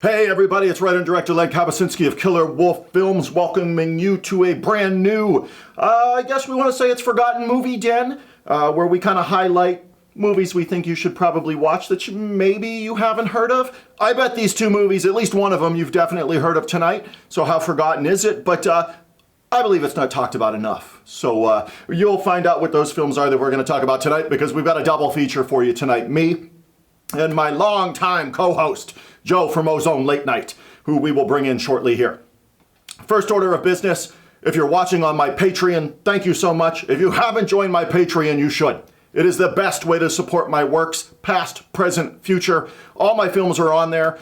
Hey everybody, it's writer and director Len Kabasinski of Killer Wolf Films, welcoming you to a brand new, I guess we want to say it's Forgotten Movie Den, where we kind of highlight movies we think you should probably watch that maybe you haven't heard of. I bet these two movies, at least one of them, you've definitely heard of tonight, so how forgotten is it? But I believe it's not talked about enough. So you'll find out what those films are that we're going to talk about tonight, because we've got a double feature for you tonight. Me and my longtime co-host, Joe from Ozone Late Night, who we will bring in shortly here. First order of business, if you're watching on my Patreon, thank you so much. If you haven't joined my Patreon, you should. It is the best way to support my works, past, present, future. All my films are on there.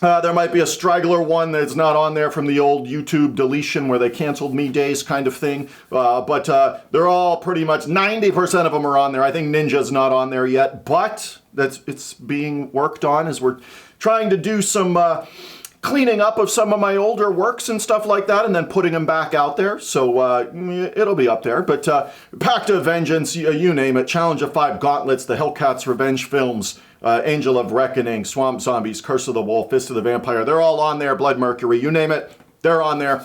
There might be a straggler one that's not on there from the old YouTube deletion where they canceled me days kind of thing. But they're all pretty much, 90% of them are on there. I think Ninja's not on there yet, but it's being worked on as we're trying to do some cleaning up of some of my older works and stuff like that, and then putting them back out there. So it'll be up there. But Pact of Vengeance, you name it, Challenge of Five Gauntlets, the Hellcats Revenge films, Angel of Reckoning, Swamp Zombies, Curse of the Wolf, Fist of the Vampire, they're all on there. Blood Mercury, you name it, they're on there.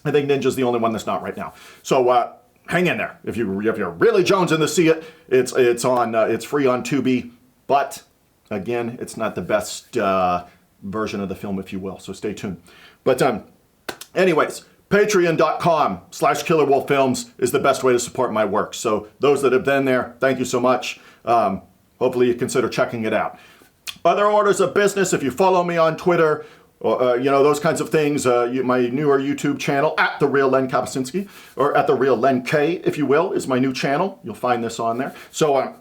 I think Ninja's the only one that's not right now. So hang in there. If you're really jonesing to see it, it's free on Tubi, but again, it's not the best version of the film, if you will, so stay tuned. But anyways, patreon.com/killerwolffilms is the best way to support my work. So those that have been there, thank you so much. Hopefully you consider checking it out. Other orders of business, if you follow me on Twitter, those kinds of things, my newer YouTube channel, at The Real Len Kabasinski, or at The Real Len K, if you will, is my new channel. You'll find this on there. So,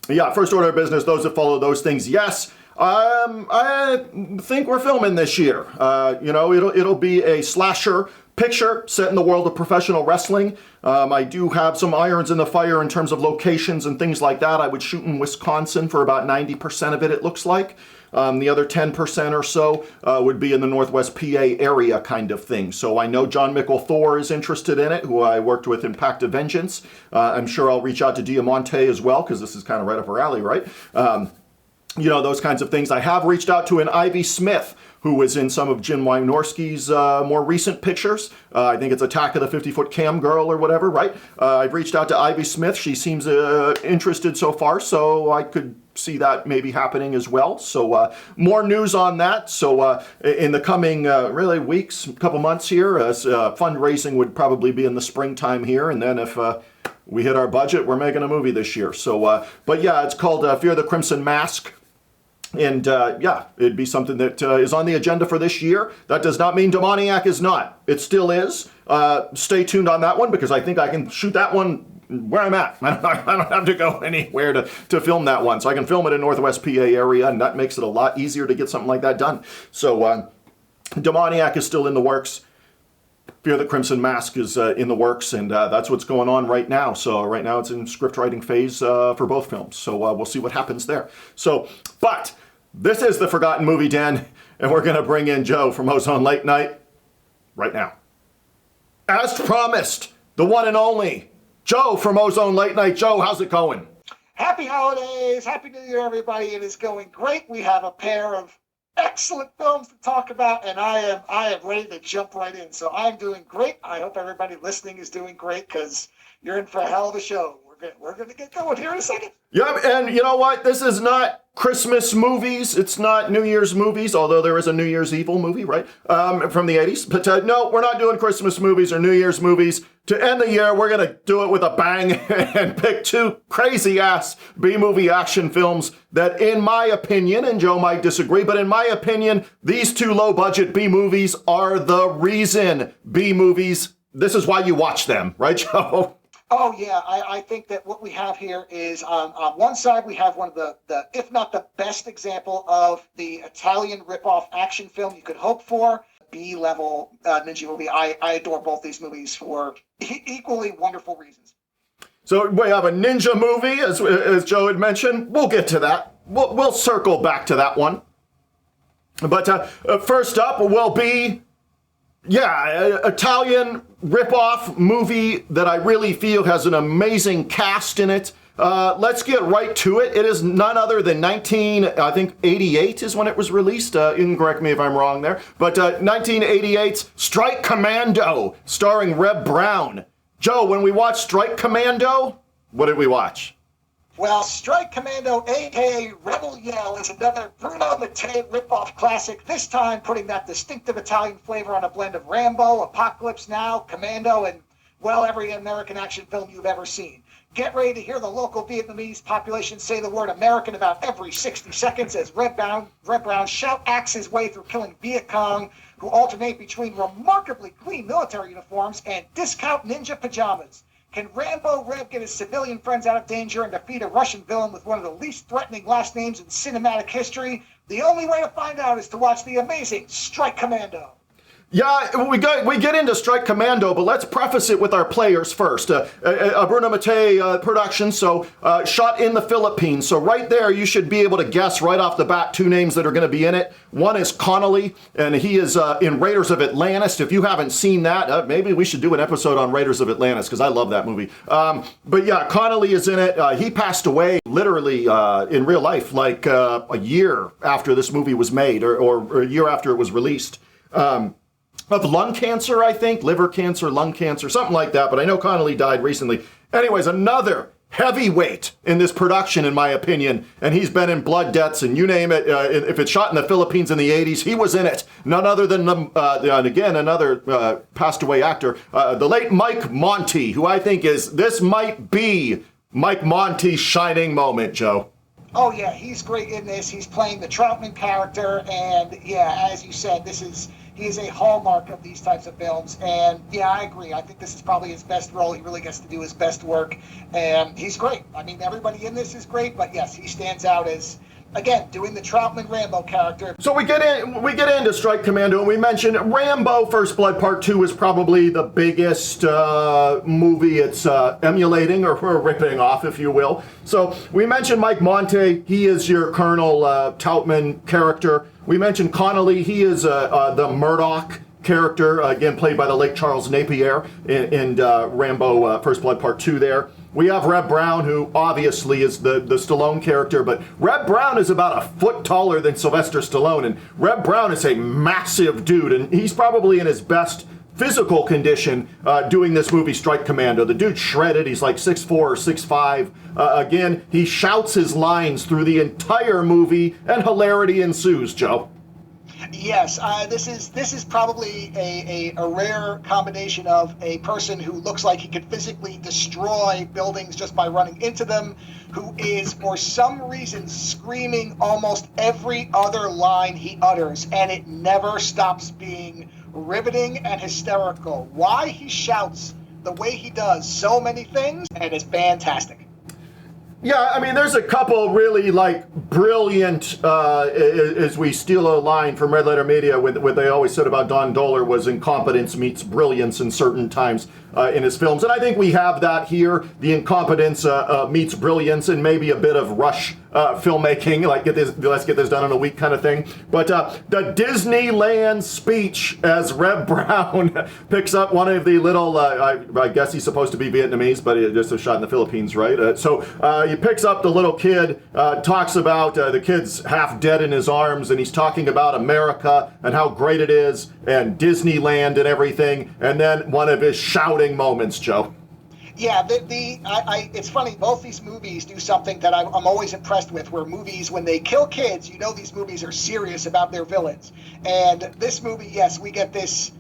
yeah, first order of business, those that follow those things, yes, I think we're filming this year. It'll be a slasher picture set in the world of professional wrestling. I do have some irons in the fire in terms of locations and things like that. I would shoot in Wisconsin for about 90% of it, it looks like. The other 10% or so would be in the Northwest PA area kind of thing. So I know John Mickle Thor is interested in it, who I worked with in Pact of Vengeance. I'm sure I'll reach out to Diamante as well, because this is kind of right up her alley, right? Those kinds of things. I have reached out to an Ivy Smith, who was in some of Jim Wynorski's more recent pictures. I think it's Attack of the 50-Foot Cam Girl or whatever, right? I've reached out to Ivy Smith. She seems interested so far, so I could see that maybe happening as well. So more news on that. So in the coming really weeks, couple months here, fundraising would probably be in the springtime here, and then if we hit our budget, we're making a movie this year. So, but yeah, it's called Fear the Crimson Mask. And yeah, it'd be something that is on the agenda for this year. That does not mean Demoniac is not. It still is. Stay tuned on that one, because I think I can shoot that one where I'm at. I don't have to go anywhere to film that one. So I can film it in Northwest PA area, and that makes it a lot easier to get something like that done. So Demoniac is still in the works. Fear the Crimson Mask is in the works, and that's what's going on right now. So right now it's in script writing phase for both films. So we'll see what happens there. So, but this is the Forgotten Movie Den, and we're going to bring in Joe from Ozone Late Night right now. As promised, the one and only Joe from Ozone Late Night. Joe, how's it going? Happy holidays. Happy New Year, everybody. It is going great. We have a pair of excellent films to talk about, and I am ready to jump right in. So I'm doing great. I hope everybody listening is doing great, because you're in for a hell of a show. We're going to get going here in a second. Yep, and you know what? This is not Christmas movies. It's not New Year's movies, although there is a New Year's Evil movie, right, from the 80s. But no, we're not doing Christmas movies or New Year's movies. To end the year, we're going to do it with a bang and pick two crazy-ass B-movie action films that, in my opinion, and Joe might disagree, but in my opinion, these two low-budget B-movies are the reason B-movies, this is why you watch them, right, Joe? Oh, yeah. I think that what we have here is, on one side, we have one of the, if not the best example of the Italian ripoff action film you could hope for. B-level ninja movie. I adore both these movies for equally wonderful reasons. So we have a ninja movie, as Joe had mentioned. We'll get to that. We'll circle back to that one. But first up will be, Italian ripoff movie that I really feel has an amazing cast in it. Let's get right to it. It is none other than 1988 is when it was released. You can correct me if I'm wrong there. But 1988's Strike Commando, starring Reb Brown. Joe, when we watched Strike Commando, what did we watch? Well, Strike Commando, a.k.a. Rebel Yell, is another Bruno Mattei ripoff classic, this time putting that distinctive Italian flavor on a blend of Rambo, Apocalypse Now, Commando, and, well, every American action film you've ever seen. Get ready to hear the local Vietnamese population say the word American about every 60 seconds as Reb Brown shout-axe his way through killing Viet Cong, who alternate between remarkably clean military uniforms and discount ninja pajamas. Can Rambo Reb get his civilian friends out of danger and defeat a Russian villain with one of the least threatening last names in cinematic history? The only way to find out is to watch the amazing Strike Commando. Yeah, we get into Strike Commando, but let's preface it with our players first. A Bruno Mattei production, so shot in the Philippines. So right there, you should be able to guess right off the bat two names that are going to be in it. One is Connolly, and he is in Raiders of Atlantis. If you haven't seen that, maybe we should do an episode on Raiders of Atlantis, because I love that movie. But yeah, Connolly is in it. He passed away literally in real life, like a year after this movie was made, or a year after it was released. Of lung cancer, I think, liver cancer, lung cancer, something like that, but I know Connolly died recently. Anyways, another heavyweight in this production, in my opinion, and he's been in Blood Debts, and you name it. If it's shot in the Philippines in the 80s, he was in it. None other than, and again, another passed away actor, the late Mike Monty, who I think this might be Mike Monty's shining moment, Joe. Oh, yeah, he's great in this. He's playing the Troutman character, and yeah, as you said, he is a hallmark of these types of films, and yeah, I agree. I think this is probably his best role. He really gets to do his best work, and he's great. I mean, everybody in this is great, but yes, he stands out as, again, doing the Troutman Rambo character. So we get into Strike Commando, and we mentioned Rambo First Blood Part 2 is probably the biggest movie it's emulating or ripping off, if you will. So we mentioned Mike Monty. He is your Colonel Troutman character. We mentioned Connolly. He is the Murdoch character, again played by the late Charles Napier in Rambo First Blood Part 2 there. We have Reb Brown, who obviously is the Stallone character, but Reb Brown is about a foot taller than Sylvester Stallone, and Reb Brown is a massive dude, and he's probably in his best physical condition doing this movie Strike Commando. The dude's shredded. He's like 6'4 or 6'5. Again, he shouts his lines through the entire movie, and hilarity ensues, Joe. Yes, this is probably a rare combination of a person who looks like he could physically destroy buildings just by running into them, who is for some reason screaming almost every other line he utters, and it never stops being riveting and hysterical. Why he shouts the way he does so many things, and it's fantastic. Yeah, I mean, there's a couple really, brilliant, as we steal a line from Red Letter Media, what they always said about Don Dohler was incompetence meets brilliance in certain times in his films. And I think we have that here. The incompetence meets brilliance and maybe a bit of rush filmmaking, let's get this done in a week kind of thing. But the Disneyland speech as Reb Brown picks up one of the little, I guess he's supposed to be Vietnamese, but it just was shot in the Philippines, right? So he picks up the little kid, talks about the kid's half dead in his arms, and he's talking about America and how great it is, and Disneyland and everything, and then one of his shouting moments, Joe. Yeah, it's funny, both these movies do something that I'm always impressed with, where movies, when they kill kids, you know these movies are serious about their villains. And this movie, yes, we get this,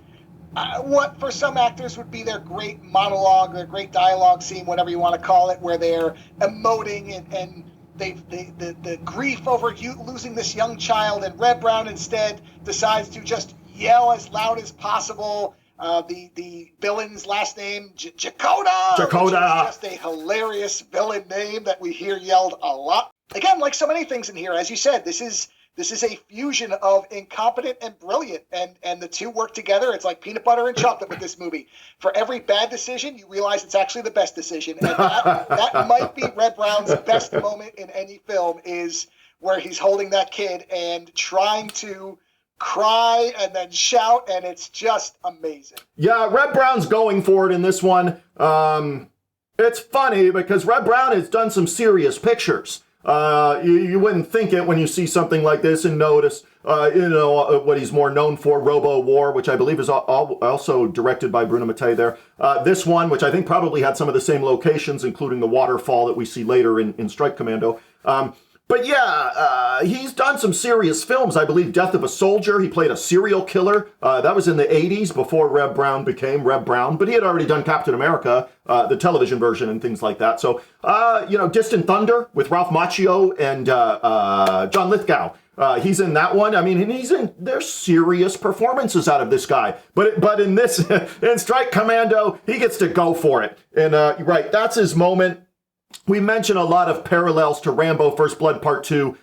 what for some actors would be their great monologue, their great dialogue scene, whatever you want to call it, where they're emoting and the grief over losing this young child, and Reb Brown instead decides to just yell as loud as possible. The villain's last name, Jakota, which is just a hilarious villain name that we hear yelled a lot. Again, like so many things in here, as you said, this is a fusion of incompetent and brilliant, and the two work together. It's like peanut butter and chocolate with this movie. For every bad decision, you realize it's actually the best decision, and that might be Reb Brown's best moment in any film, is where he's holding that kid and trying to cry and then shout, and it's just amazing. Yeah, Reb Brown's going for it in this one. It's funny because Red Brown has done some serious pictures. You wouldn't think it when you see something like this and notice, what he's more known for, Robo War, which I believe is also directed by Bruno Mattei there. This one, which I think probably had some of the same locations, including the waterfall that we see later in Strike Commando. But yeah, he's done some serious films. I believe Death of a Soldier, he played a serial killer. That was in the 80s before Reb Brown became Reb Brown. But he had already done Captain America, the television version and things like that. So, Distant Thunder with Ralph Macchio and John Lithgow. He's in that one. I mean, and there's serious performances out of this guy. But in this, in Strike Commando, he gets to go for it. And right, that's his moment. We mentioned a lot of parallels to Rambo First Blood Part 2.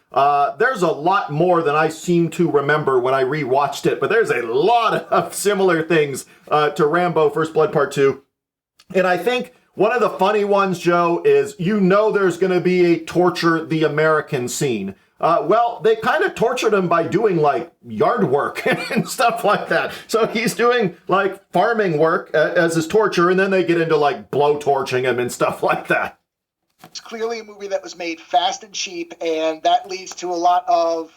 There's a lot more than I seem to remember when I rewatched it, but there's a lot of similar things to Rambo First Blood Part 2. And I think one of the funny ones, Joe, is there's going to be a torture the American scene. Well, they kind of tortured him by doing like yard work and stuff like that. So he's doing like farming work as his torture, and then they get into like blow torching him and stuff like that. It's clearly a movie that was made fast and cheap, and that leads to a lot of,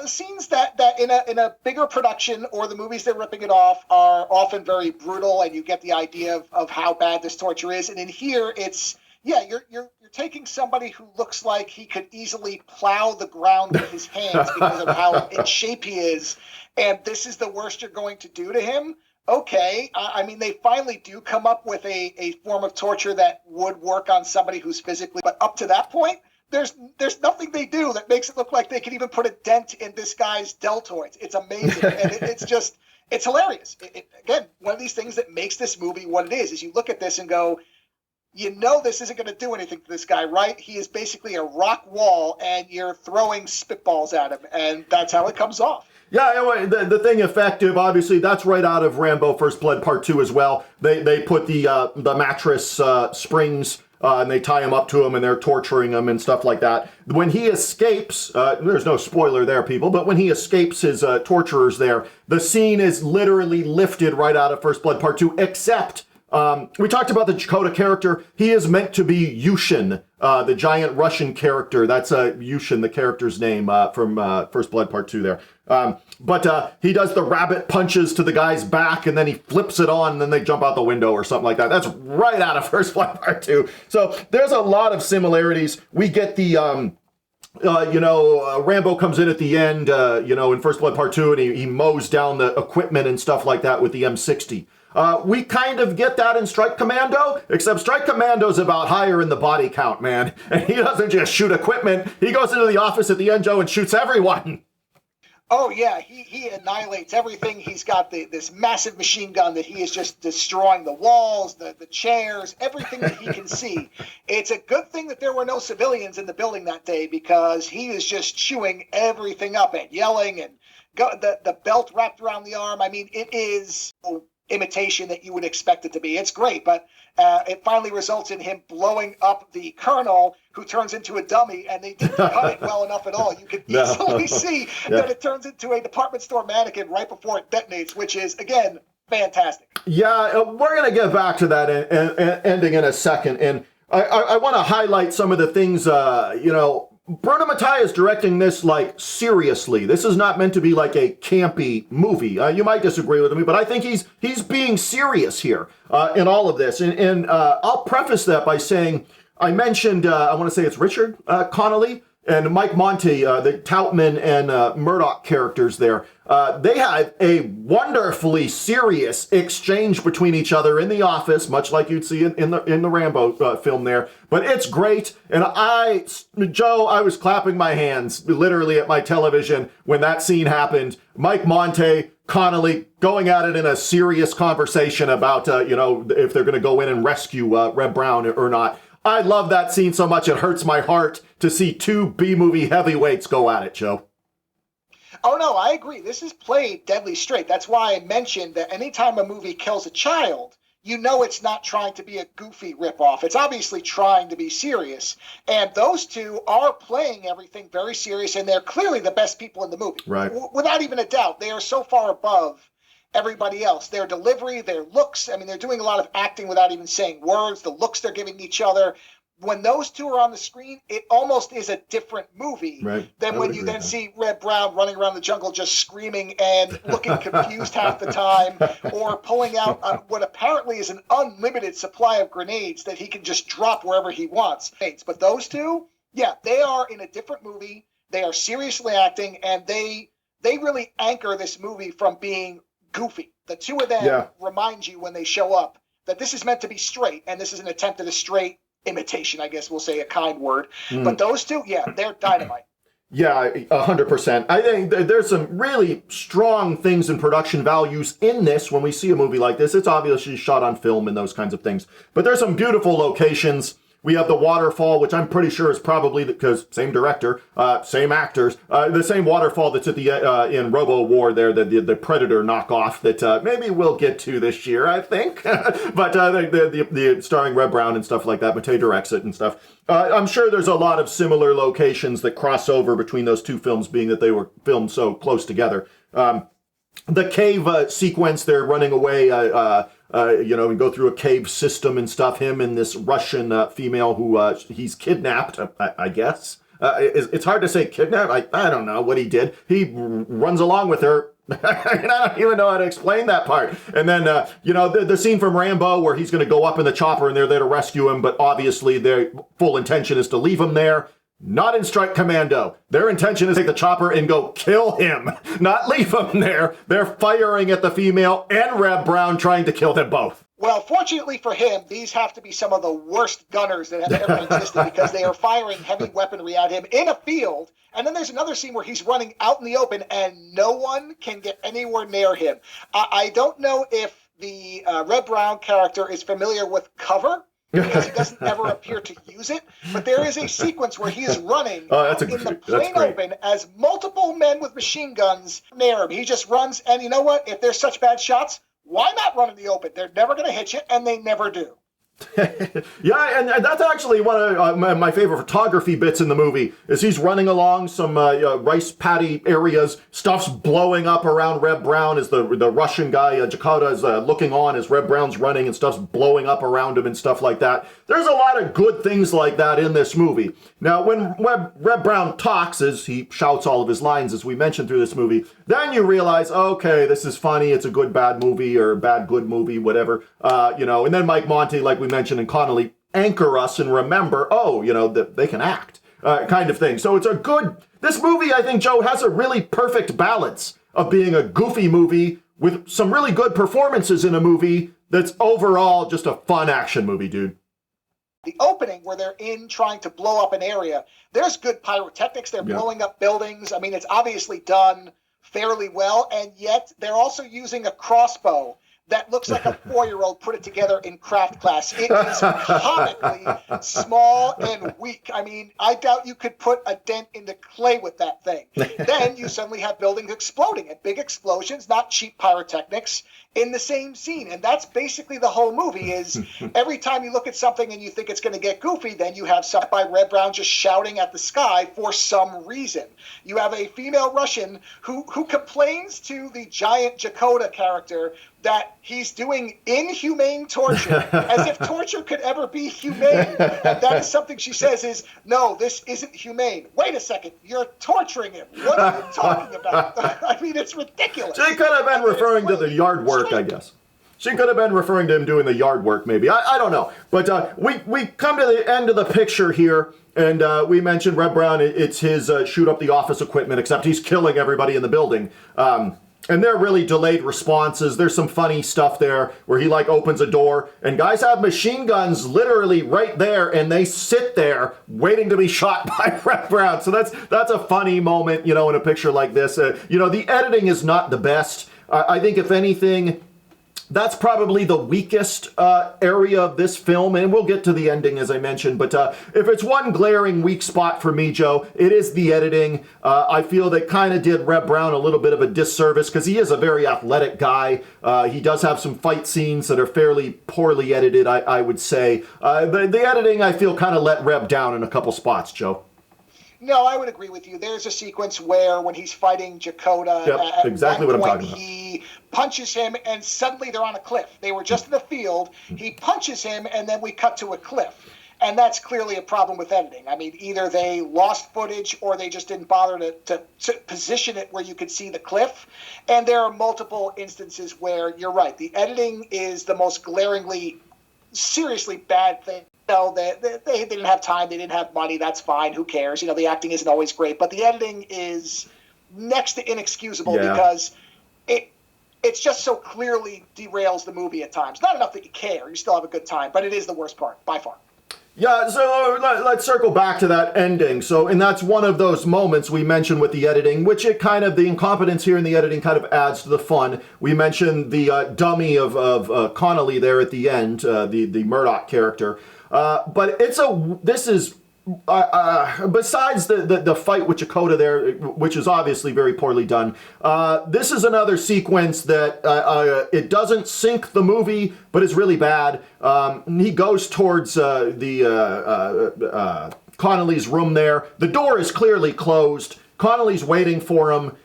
scenes that in a bigger production or the movies they're ripping it off are often very brutal, and you get the idea of how bad this torture is. And in here, it's, you're taking somebody who looks like he could easily plow the ground with his hands because of how in shape he is, and this is the worst you're going to do to him. Okay, I mean, they finally do come up with a form of torture that would work on somebody who's physically, but up to that point, there's nothing they do that makes it look like they can even put a dent in this guy's deltoids. It's amazing, and it's hilarious. Again, one of these things that makes this movie what it is you look at this and go, this isn't going to do anything to this guy, right? He is basically a rock wall, and you're throwing spitballs at him, and that's how it comes off. Yeah, anyway, the thing effective, obviously, that's right out of Rambo First Blood Part 2 as well. They put the mattress springs and they tie him up to him and they're torturing him and stuff like that. When he escapes, there's no spoiler there, people, but when he escapes his torturers there, the scene is literally lifted right out of First Blood Part 2, except we talked about the Chakotay character. He is meant to be Yushin, the giant Russian character. That's Yushin, the character's name from First Blood Part 2 there. But he does the rabbit punches to the guy's back, and then he flips it on, and then they jump out the window or something like that. That's right out of First Blood Part 2. So there's a lot of similarities. We get the, Rambo comes in at the end, in First Blood Part 2, and he mows down the equipment and stuff like that with the M60. We kind of get that in Strike Commando, except Strike Commando's about higher in the body count, man. And he doesn't just shoot equipment. He goes into the office at the end, Joe, and shoots everyone. Oh, yeah, he annihilates everything. He's got this massive machine gun that he is just destroying the walls, the chairs, everything that he can see. It's a good thing that there were no civilians in the building that day, because he is just chewing everything up and yelling, and the belt wrapped around the arm. I mean, it is imitation that you would expect it to be. It's great, but it finally results in him blowing up the colonel, who turns into a dummy, and they didn't cut it well enough at all. You can easily see that it turns into a department store mannequin right before it detonates, which is, again, fantastic. Yeah, we're going to get back to that ending in a second, and I want to highlight some of the things, Bruno Mattei is directing this, like, seriously. This is not meant to be like a campy movie. You might disagree with me, but I think he's being serious here in all of this. And I'll preface that by saying, I mentioned, I want to say it's Richard Connolly and Mike Monty, the Toutman and Murdoch characters there. They had a wonderfully serious exchange between each other in the office, much like you'd see in the Rambo film there. But it's great, and Joe, I was clapping my hands literally at my television when that scene happened. Mike Monty, Connolly going at it in a serious conversation about if they're going to go in and rescue Reb Brown or not. I love that scene so much it hurts my heart to see two B-movie heavyweights go at it, Joe. Oh, no, I agree. This is played deadly straight. That's why I mentioned that anytime a movie kills a child, it's not trying to be a goofy ripoff. It's obviously trying to be serious. And those two are playing everything very serious, and they're clearly the best people in the movie. Right. Without even a doubt. They are so far above everybody else. Their delivery, their looks. I mean, they're doing a lot of acting without even saying words, the looks they're giving each other. When those two are on the screen, it almost is a different movie than when you then see Red Brown running around the jungle just screaming and looking confused half the time, or pulling out what apparently is an unlimited supply of grenades that he can just drop wherever he wants. But those two, yeah, they are in a different movie. They are seriously acting, and they really anchor this movie from being goofy. The two of them remind you when they show up that this is meant to be straight, and this is an attempt at a straight imitation, I guess we'll say a kind word. But those two, yeah, they're dynamite. Yeah, 100%. I think there's some really strong things in production values in this. When we see a movie like this, it's obviously shot on film and those kinds of things. But there's some beautiful locations. We have the waterfall, which I'm pretty sure is probably, because same director, same actors, the same waterfall that's at the in Robo War there, the Predator knockoff that maybe we'll get to this year, I think. But the starring Red Brown and stuff like that, Matei directs it and stuff. I'm sure there's a lot of similar locations that cross over between those two films, being that they were filmed so close together. The cave sequence, they're running away, and go through a cave system and stuff. Him and this Russian female who he's kidnapped, I guess. It's hard to say kidnapped. I don't know what he did. He runs along with her. I don't even know how to explain that part. And then, the scene from Rambo where he's going to go up in the chopper and they're there to rescue him, but obviously their full intention is to leave him there. Not in Strike Commando. Their intention is to take the chopper and go kill him, not leave him there. They're firing at the female and Red Brown, trying to kill them both. Well, fortunately for him, these have to be some of the worst gunners that have ever existed, because they are firing heavy weaponry at him in a field. And then there's another scene where he's running out in the open and no one can get anywhere near him. I don't know if the Red Brown character is familiar with cover, because he doesn't ever appear to use it. But there is a sequence where he is running in the plain open as multiple men with machine guns near him. He just runs, and you know what? If there's such bad shots, why not run in the open? They're never going to hit you, and they never do. Yeah, and that's actually one of my favorite photography bits in the movie, is he's running along some rice paddy areas, stuff's blowing up around Red Brown as the Russian guy, Jakota, is looking on as Red Brown's running, and stuff's blowing up around him and stuff like that. There's a lot of good things like that in this movie. Now, when Red Brown talks, as he shouts all of his lines, as we mentioned through this movie, then you realize, okay, this is funny, it's a good bad movie, or bad good movie, whatever, and then Mike Monty, like we mentioned, and Connolly anchor us and remember, that they can act, kind of thing. So it's this movie, I think, Joe, has a really perfect balance of being a goofy movie with some really good performances in a movie that's overall just a fun action movie, dude. The opening where they're in trying to blow up an area, there's good pyrotechnics. They're blowing up buildings. I mean, it's obviously done fairly well, and yet they're also using a crossbow that looks like a 4-year-old put it together in craft class. It is comically small and weak. I mean, I doubt you could put a dent into clay with that thing. Then you suddenly have buildings exploding, and big explosions, not cheap pyrotechnics, in the same scene. And that's basically the whole movie, is every time you look at something and you think it's going to get goofy, then you have something by Red Brown just shouting at the sky for some reason. You have a female Russian who complains to the giant Jakota character that he's doing inhumane torture, as if torture could ever be humane. And that is something she says is, no, this isn't humane. Wait a second, you're torturing him. What are you talking about? I mean, it's ridiculous. She could have been referring to the yard work, I guess. She could have been referring to him doing the yard work, maybe. I don't know. But we come to the end of the picture here, and we mentioned Red Brown. It's his shoot up the office equipment, except he's killing everybody in the building. And they're really delayed responses. There's some funny stuff there where he opens a door and guys have machine guns literally right there, and they sit there waiting to be shot by Red Brown. So that's a funny moment, in a picture like this. The editing is not the best. I think if anything, that's probably the weakest area of this film, and we'll get to the ending, as I mentioned. But if it's one glaring weak spot for me, Joe, it is the editing. I feel they kind of did Red Brown a little bit of a disservice, because he is a very athletic guy. He does have some fight scenes that are fairly poorly edited, I would say. The editing, I feel, kind of let Reb down in a couple spots, Joe. No, I would agree with you. There's a sequence where when he's fighting Jakota, Yep, exactly what I'm talking about. He punches him and suddenly they're on a cliff. They were just in the field. He punches him and then we cut to a cliff. And that's clearly a problem with editing. I mean, either they lost footage or they just didn't bother to position it where you could see the cliff. And there are multiple instances where you're right. The editing is the most glaringly, seriously bad thing. No, they didn't have time. They didn't have money. That's fine. Who cares? The acting isn't always great. But the editing is next to inexcusable because it's just so clearly derails the movie at times. Not enough that you care. You still have a good time. But it is the worst part, by far. Yeah, so let's circle back to that ending. And that's one of those moments we mentioned with the editing, which the incompetence here in the editing kind of adds to the fun. We mentioned the dummy of Connolly there at the end, the Murdoch character. But besides the fight with Jakota there, which is obviously very poorly done, this is another sequence that it doesn't sink the movie, but is really bad. He goes towards Connolly's room there. The door is clearly closed. Connolly's waiting for him.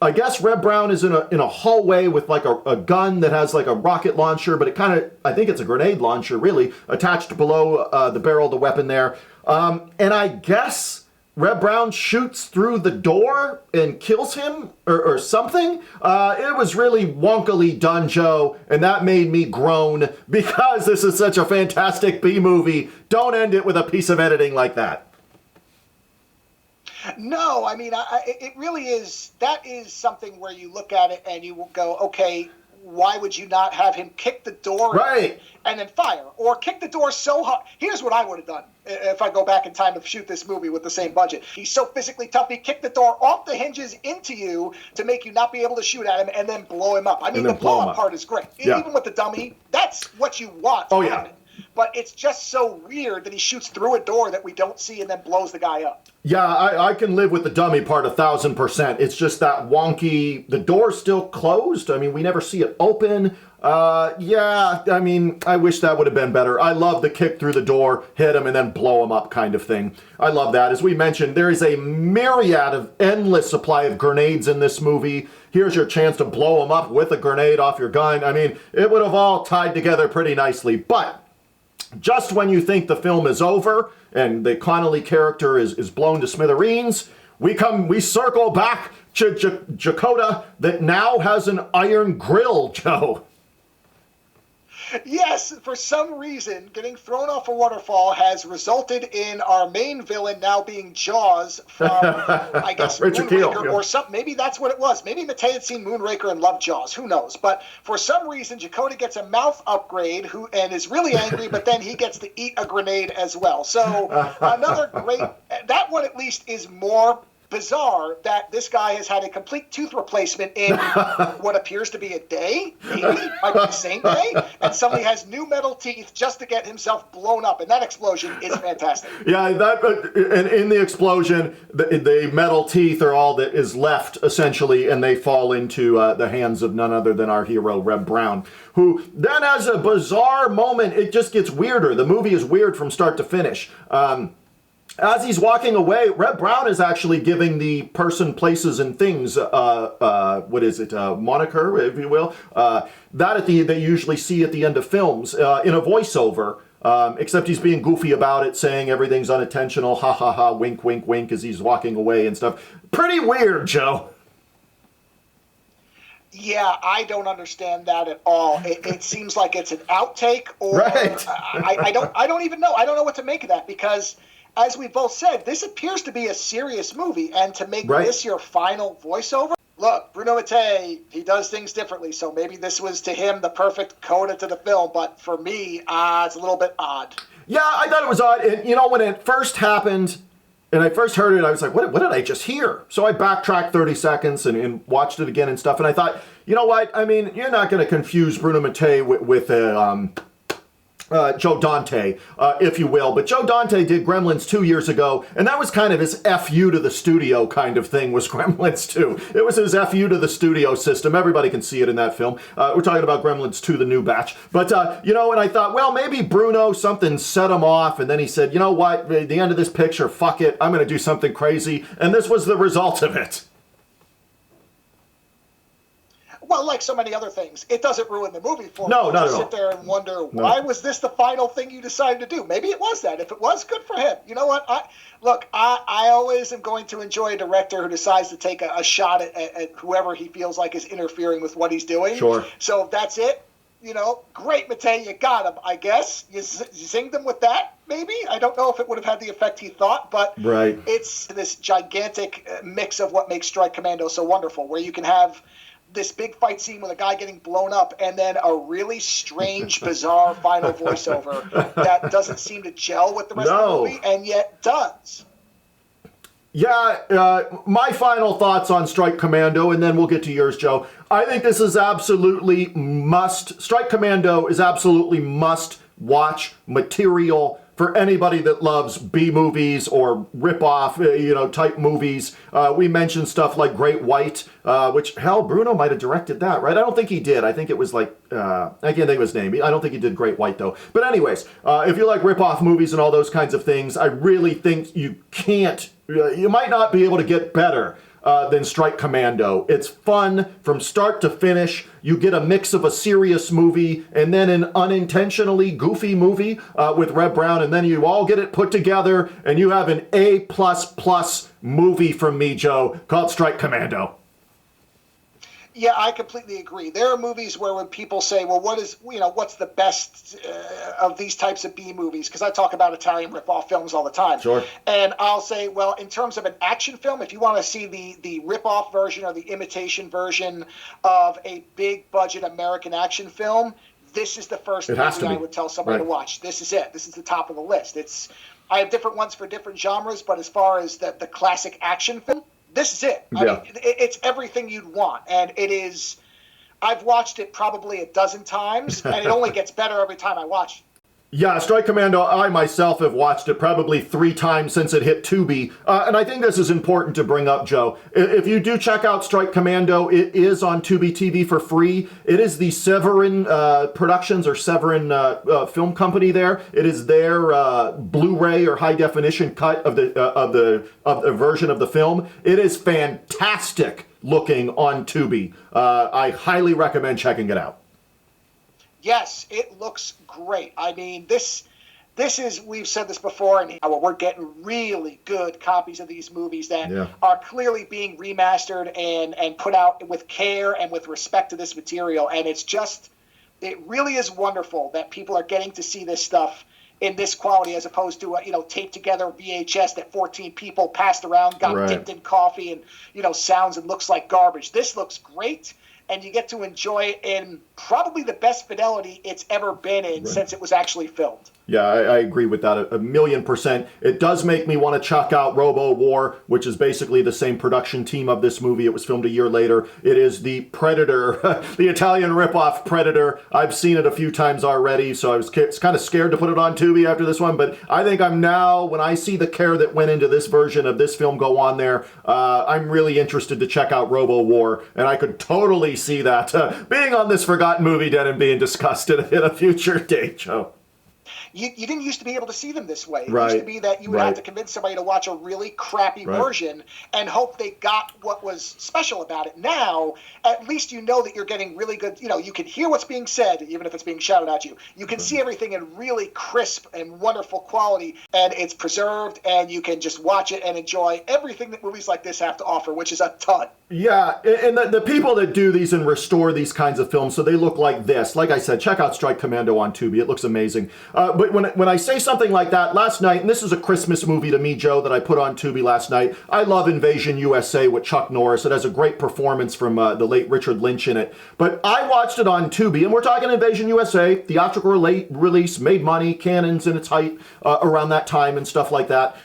I guess Red Brown is in a hallway with like a gun that has like a rocket launcher, but I think it's a grenade launcher really, attached below the barrel of the weapon there. And I guess Red Brown shoots through the door and kills him or something. It was really wonkily done, Joe, and that made me groan because this is such a fantastic B movie. Don't end it with a piece of editing like that. No, I mean, it really is. That is something where you look at it and you will go, okay, why would you not have him kick the door right and then fire? Or kick the door so hard. Here's what I would have done if I go back in time to shoot this movie with the same budget. He's so physically tough, he kicked the door off the hinges into you to make you not be able to shoot at him and then blow him up. I mean, the blow-up part is great. Yeah. Even with the dummy, that's what you want. Oh, yeah. But it's just so weird that he shoots through a door that we don't see and then blows the guy up. Yeah, I can live with the dummy part 1,000%. It's just that wonky, the door's still closed. I mean, we never see it open. Yeah, I mean, I wish that would have been better. I love the kick through the door, hit him, and then blow him up kind of thing. I love that. As we mentioned, there is a myriad of endless supply of grenades in this movie. Here's your chance to blow him up with a grenade off your gun. I mean, it would have all tied together pretty nicely. But just when you think the film is over and the Connolly character is blown to smithereens, we circle back to Jakota that now has an iron grill, Joe. Yes, for some reason, getting thrown off a waterfall has resulted in our main villain now being Jaws from, I guess, Richard Moonraker or something. Maybe that's what it was. Maybe Matei had seen Moonraker and loved Jaws. Who knows? But for some reason, Jakota gets a mouth upgrade and is really angry, but then he gets to eat a grenade as well. So another great... That one, at least, is more bizarre that this guy has had a complete tooth replacement in what appears to be a day, maybe, might be the same day, and suddenly has new metal teeth just to get himself blown up, and that explosion is fantastic. Yeah, and in the explosion, the metal teeth are all that is left, essentially, and they fall into the hands of none other than our hero, Red Brown, who then has a bizarre moment. It just gets weirder. The movie is weird from start to finish. As he's walking away, Red Brown is actually giving the person, places, and things, moniker, if you will, that you usually see at the end of films in a voiceover, except he's being goofy about it, saying everything's unintentional, ha ha ha, wink, wink, wink, as he's walking away and stuff. Pretty weird, Joe. Yeah, I don't understand that at all. It seems like it's an outtake, or right. I don't even know. I don't know what to make of that because, as we both said, this appears to be a serious movie, and to make this your final voiceover? Look, Bruno Mattei, he does things differently, so maybe this was, to him, the perfect coda to the film, but for me, it's a little bit odd. Yeah, I thought it was odd. And, when it first happened, and I first heard it, I was like, what did I just hear? So I backtracked 30 seconds and watched it again and stuff, and I thought, you know what? I mean, you're not going to confuse Bruno Mattei with Joe Dante, if you will. But Joe Dante did Gremlins 2 years ago, and that was kind of his F-you to the studio kind of thing, was Gremlins 2. It was his F-you to the studio system. Everybody can see it in that film. We're talking about Gremlins 2, the new batch. But, and I thought, well, maybe Bruno, something set him off, and then he said, you know what, at the end of this picture, fuck it, I'm going to do something crazy, and this was the result of it. Well, like so many other things, it doesn't ruin the movie for me. No, not at all. Sit there and wonder, why was this the final thing you decided to do? Maybe it was that. If it was, good for him. You know what? I always am going to enjoy a director who decides to take a shot at whoever he feels like is interfering with what he's doing. Sure. So if that's it, great, Matei, you got him, I guess. You zinged him with that, maybe? I don't know if it would have had the effect he thought, but right. It's this gigantic mix of what makes Strike Commando so wonderful, where you can have this big fight scene with a guy getting blown up and then a really strange, bizarre final voiceover that doesn't seem to gel with the rest of the movie, and yet does. Yeah, my final thoughts on Strike Commando, and then we'll get to yours, Joe. I think this is absolutely Strike Commando is absolutely must-watch material for anybody that loves B-movies or rip-off, type movies. We mentioned stuff like Great White, which, hell, Bruno might have directed that, right? I don't think he did. I think it was like, I can't think of his name. I don't think he did Great White, though. But anyways, if you like rip-off movies and all those kinds of things, I really think you might not be able to get better than Strike Commando. It's fun from start to finish. You get a mix of a serious movie and then an unintentionally goofy movie with Reb Brown, and then you all get it put together and you have an A++ movie from me, Joe, called Strike Commando. Yeah, I completely agree. There are movies where when people say, well, what's the best of these types of B movies? Because I talk about Italian rip-off films all the time. Sure. And I'll say, well, in terms of an action film, if you want to see the rip-off version or the imitation version of a big-budget American action film, this is the first movie I would tell somebody to watch. This is it. This is the top of the list. I have different ones for different genres, but as far as the classic action film, this is it. I mean, it's everything you'd want. And it is, I've watched it probably a dozen times, and it only gets better every time I watch it. Yeah, Strike Commando, I myself have watched it probably 3 times since it hit Tubi. And I think this is important to bring up, Joe. If you do check out Strike Commando, it is on Tubi TV for free. It is the Severin Productions or Severin Film Company there. It is their Blu-ray or high definition cut of the version of the film. It is fantastic looking on Tubi. I highly recommend checking it out. Yes, it looks great. I mean, this is, we've said this before, and we're getting really good copies of these movies that are clearly being remastered and put out with care and with respect to this material. And it really is wonderful that people are getting to see this stuff in this quality as opposed to taped together VHS that 14 people passed around, got dipped in coffee and, sounds and looks like garbage. This looks great. And you get to enjoy it in probably the best fidelity it's ever been in since it was actually filmed. Yeah, I agree with that 1,000,000%. It does make me want to chuck out Robo War, which is basically the same production team of this movie. It was filmed a year later. It is the Predator, the Italian ripoff Predator. I've seen it a few times already, so I was kind of scared to put it on Tubi after this one. But I think I'm now, when I see the care that went into this version of this film go on there, I'm really interested to check out Robo War. And I could totally see that being on this forgotten movie den and being discussed in a future date, Joe. You didn't used to be able to see them this way. It used to be that you would have to convince somebody to watch a really crappy version and hope they got what was special about it. Now, at least you know that you're getting really good, you can hear what's being said, even if it's being shouted at you. You can see everything in really crisp and wonderful quality, and it's preserved, and you can just watch it and enjoy everything that movies like this have to offer, which is a ton. Yeah, and the people that do these and restore these kinds of films so they look like this, like I said, check out Strike Commando on Tubi. It looks amazing. But when I say something like that, last night, and this is a Christmas movie to me, Joe, that I put on Tubi last night. I love Invasion USA with Chuck Norris. It has a great performance from the late Richard Lynch in it. But I watched it on Tubi, and we're talking Invasion USA, theatrical release, made money, Cannon's in its height around that time and stuff like that.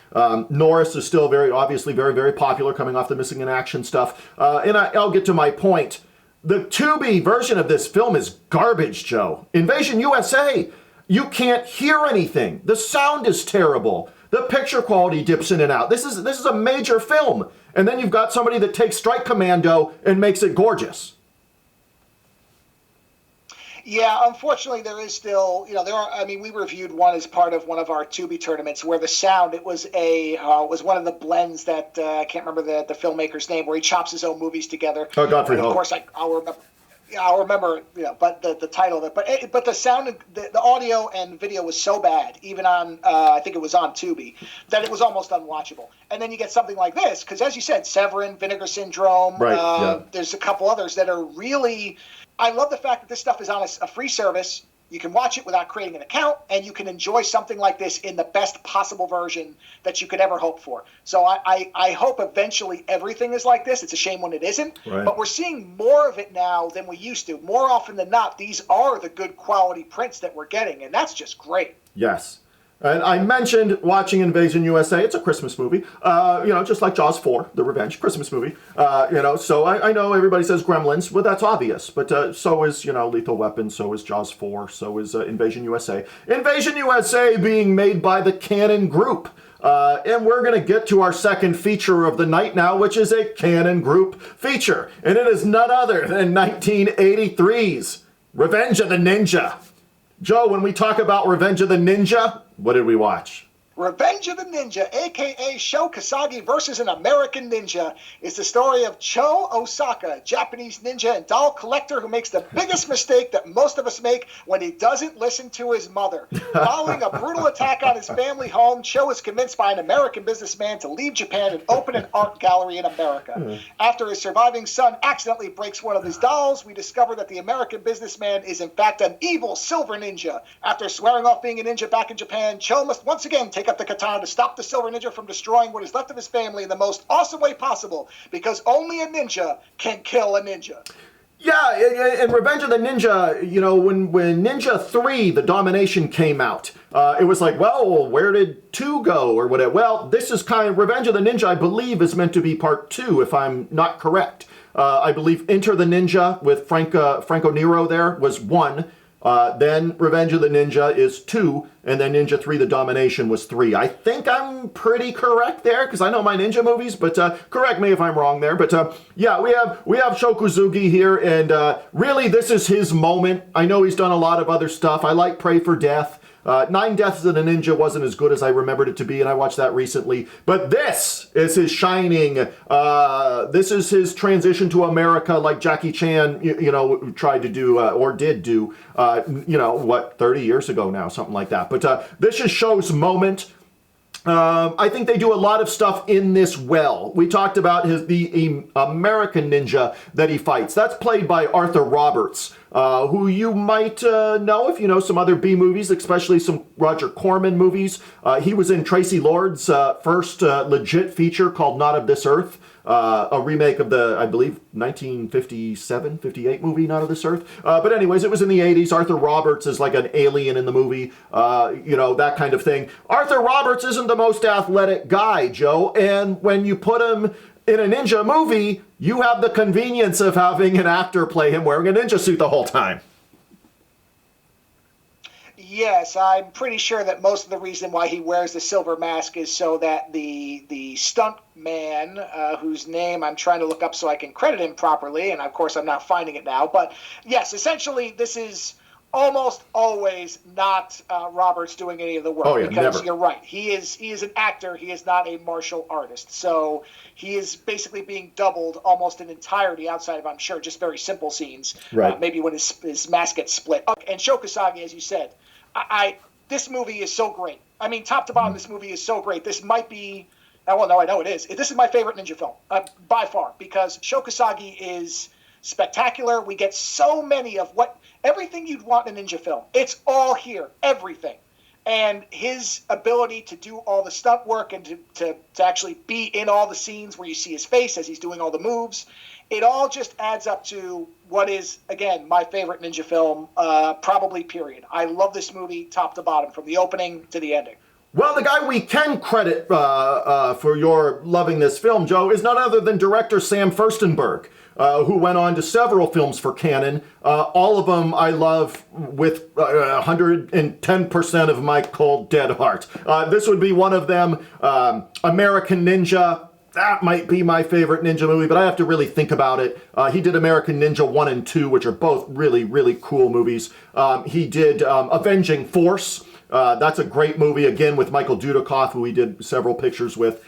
Norris is still obviously very, very popular coming off the Missing in Action stuff. And I'll get to my point. The Tubi version of this film is garbage, Joe. Invasion USA, You can't hear anything. The sound is terrible. The picture quality dips in and out. This is a major film. And then you've got somebody that takes Strike Commando and makes it gorgeous. Yeah, unfortunately, there is still, we reviewed one as part of one of our Tubi tournaments where the sound, it was one of the blends that, I can't remember the filmmaker's name, where he chops his own movies together. Oh, Godfrey Hope. Of course, I'll remember. Yeah, I'll remember, but the title of it. But the sound, the audio and video was so bad, even on, I think it was on Tubi, that it was almost unwatchable. And then you get something like this, because as you said, Severin, Vinegar Syndrome, right, there's a couple others that are really... I love the fact that this stuff is on a free service. You can watch it without creating an account, and you can enjoy something like this in the best possible version that you could ever hope for. So I hope eventually everything is like this. It's a shame when it isn't. Right. But we're seeing more of it now than we used to. More often than not, these are the good quality prints that we're getting, and that's just great. Yes. And I mentioned watching Invasion USA. It's a Christmas movie, just like Jaws 4, The Revenge, Christmas movie. So I know everybody says Gremlins. Well, that's obvious. But so is, Lethal Weapon. So is Jaws 4. So is Invasion USA. Invasion USA being made by the Cannon Group. And we're going to get to our second feature of the night now, which is a Cannon Group feature. And it is none other than 1983's Revenge of the Ninja. Joe, when we talk about Revenge of the Ninja, what did we watch? Revenge of the Ninja, a.k.a. Sho Kasagi versus an American Ninja, is the story of Cho Osaka, a Japanese ninja and doll collector who makes the biggest mistake that most of us make when he doesn't listen to his mother. Following a brutal attack on his family home, Cho is convinced by an American businessman to leave Japan and open an art gallery in America. After his surviving son accidentally breaks one of his dolls, we discover that the American businessman is in fact an evil silver ninja. After swearing off being a ninja back in Japan, Cho must once again take up the katana to stop the silver ninja from destroying what is left of his family in the most awesome way possible, because only a ninja can kill a ninja. Yeah, and Revenge of the Ninja, when Ninja 3, The Domination, came out, it was like, well, where did 2 go, or whatever? Well, this is Revenge of the Ninja, I believe, is meant to be part 2, if I'm not correct. I believe Enter the Ninja with Franco Nero there was 1. Then Revenge of the Ninja is 2, and then Ninja 3, The Domination was 3. I think I'm pretty correct there, because I know my ninja movies, but correct me if I'm wrong there. But yeah, we have Shokuzugi here, and really this is his moment. I know he's done a lot of other stuff. I like Pray for Death. 9 Deaths of the Ninja wasn't as good as I remembered it to be, and I watched that recently. But this is his shining. This is his transition to America, like Jackie Chan, tried to do or did do. 30 years ago now, something like that. But this is Sho's moment. I think they do a lot of stuff in this well. We talked about the American ninja that he fights. That's played by Arthur Roberts, who you might know if you know some other B movies, especially some Roger Corman movies. He was in Tracy Lord's first legit feature called Not of This Earth, a remake of the, I believe, 1957, 58 movie, Not of This Earth. But anyways, it was in the 80s. Arthur Roberts is like an alien in the movie, that kind of thing. Arthur Roberts isn't the most athletic guy, Joe, and when you put him in a ninja movie, you have the convenience of having an actor play him wearing a ninja suit the whole time. Yes, I'm pretty sure that most of the reason why he wears the silver mask is so that the stunt man, whose name I'm trying to look up so I can credit him properly, and of course I'm not finding it now, but yes, essentially this is almost always not Roberts doing any of the work. Oh, yeah, because never. You're right. He is an actor. He is not a martial artist. So he is basically being doubled almost in entirety outside of, I'm sure, just very simple scenes. Right. Maybe when his mask gets split. And Sho Kasagi, as you said, this movie is so great. I mean, top to bottom, this movie is so great. This might be, well, no, I know it is. This is my favorite ninja film by far, because Sho Kasagi is spectacular. We get so many of everything you'd want in a ninja film. It's all here, everything. And his ability to do all the stunt work and to actually be in all the scenes where you see his face as he's doing all the moves, it all just adds up to what is, again, my favorite ninja film, probably, period. I love this movie top to bottom, from the opening to the ending. Well, the guy we can credit for your loving this film, Joe, is none other than director Sam Furstenberg. who went on to several films for Cannon. All of them I love with 110% of my cold, dead heart. This would be one of them. American Ninja. That might be my favorite ninja movie, but I have to really think about it. He did American Ninja 1 and 2, which are both really, really cool movies. He did Avenging Force. That's a great movie, again, with Michael Dudikoff, who he did several pictures with.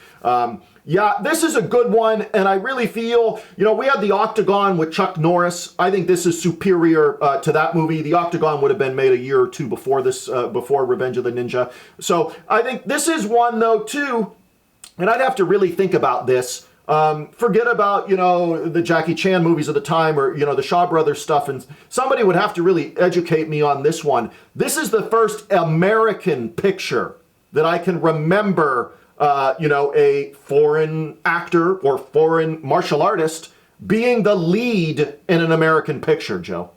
Yeah, this is a good one, and I really feel, we had The Octagon with Chuck Norris. I think this is superior to that movie. The Octagon would have been made a year or two before this, before Revenge of the Ninja. So I think this is one, though, too, and I'd have to really think about this. Forget about, the Jackie Chan movies of the time or, the Shaw Brothers stuff. And somebody would have to really educate me on this one. This is the first American picture that I can remember, a foreign actor or foreign martial artist being the lead in an American picture, Joe.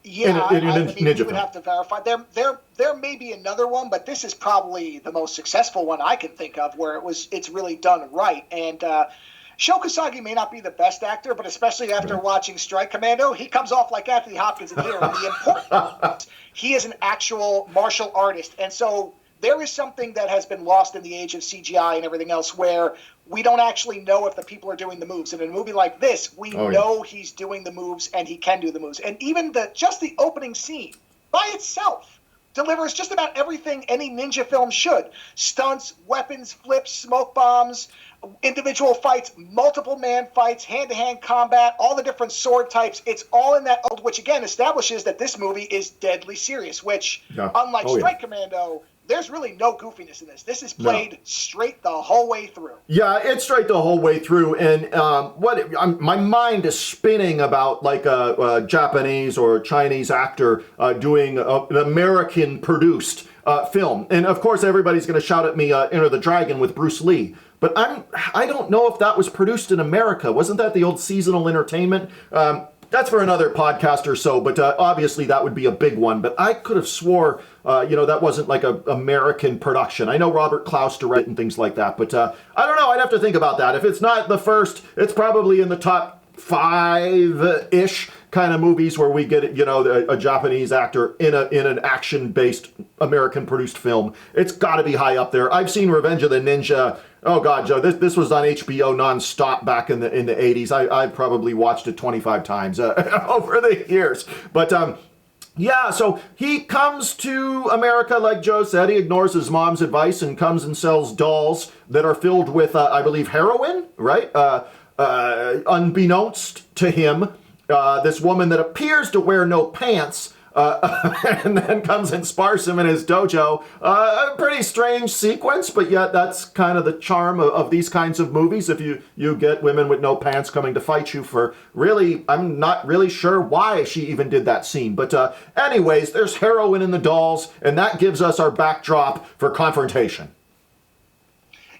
Yeah, in a I mean, ninja you would have to verify. There may be another one, but this is probably the most successful one I can think of where it's really done right. And Sho Kasagi may not be the best actor, but especially after watching Strike Commando, he comes off like Anthony Hopkins in here. And the important he is an actual martial artist. And so there is something that has been lost in the age of CGI and everything else where we don't actually know if the people are doing the moves. And in a movie like this, we know he's doing the moves and he can do the moves. And even just the opening scene by itself delivers just about everything any ninja film should. Stunts, weapons, flips, smoke bombs, individual fights, multiple man fights, hand-to-hand combat, all the different sword types. It's all in that, which again establishes that this movie is deadly serious, which unlike Strike Commando, there's really no goofiness in this. This is played straight the whole way through. Yeah, it's straight the whole way through. And my mind is spinning about like a Japanese or Chinese actor doing an American-produced film. And of course, everybody's going to shout at me, Enter the Dragon with Bruce Lee. But I don't know if that was produced in America. Wasn't that the old seasonal entertainment? That's for another podcast or so, but obviously that would be a big one. But I could have swore, that wasn't like an American production. I know Robert Klaus directed and things like that, but I don't know. I'd have to think about that. If it's not the first, it's probably in the top 5-ish kind of movies where we get, a Japanese actor in an action-based American-produced film. It's got to be high up there. I've seen Revenge of the Ninja. Oh God, Joe, this was on HBO nonstop back in the 80s. I probably watched it 25 times over the years. But so he comes to America, like Joe said. He ignores his mom's advice and comes and sells dolls that are filled with, I believe, heroin, right? Unbeknownst to him, this woman that appears to wear no pants and then comes and spars him in his dojo. A pretty strange sequence, but yet that's kind of the charm of these kinds of movies. If you get women with no pants coming to fight you for really, I'm not really sure why she even did that scene. But anyways, there's heroin in the dolls, and that gives us our backdrop for confrontation.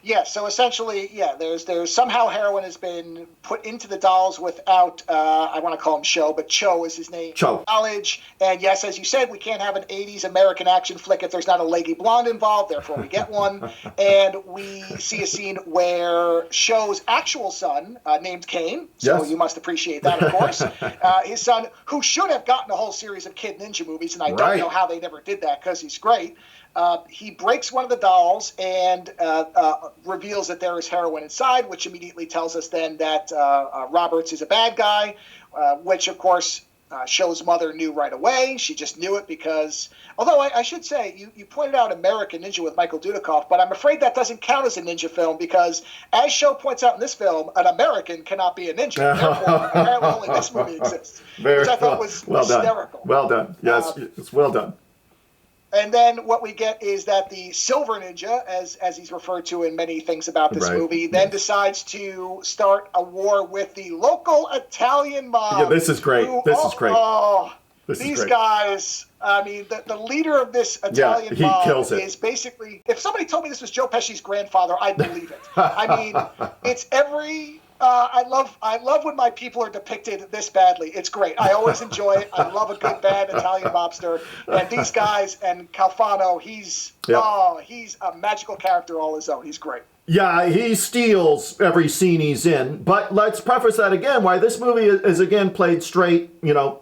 Yeah, so essentially, there's somehow heroin has been put into the dolls without, I want to call him Sho, but Cho is his name. Cho. Knowledge. And yes, as you said, we can't have an 80s American action flick if there's not a leggy blonde involved, therefore we get one. And we see a scene where Sho's actual son, named Kane, so you must appreciate that, of course, his son, who should have gotten a whole series of Kid Ninja movies, and I don't know how they never did that because he's great. He breaks one of the dolls and reveals that there is heroin inside, which immediately tells us then that Roberts is a bad guy, which, of course, Sho's mother knew right away. She just knew it because, although I should say, you pointed out American Ninja with Michael Dudikoff, but I'm afraid that doesn't count as a ninja film because, as Sho points out in this film, an American cannot be a ninja. Therefore, apparently only this movie exists, which I thought was hysterical. Well done. Yes, it's well done. And then what we get is that the Silver Ninja, as he's referred to in many things about this movie, then decides to start a war with the local Italian mob. Yeah, this is great. These guys, I mean, the leader of this Italian mob is basically, if somebody told me this was Joe Pesci's grandfather, I'd believe it. I mean, it's every... I love when my people are depicted this badly. It's great. I always enjoy it. I love a good, bad Italian mobster. And these guys, and Calfano, he's a magical character all his own. He's great. Yeah, he steals every scene he's in. But let's preface that again, why this movie is again played straight,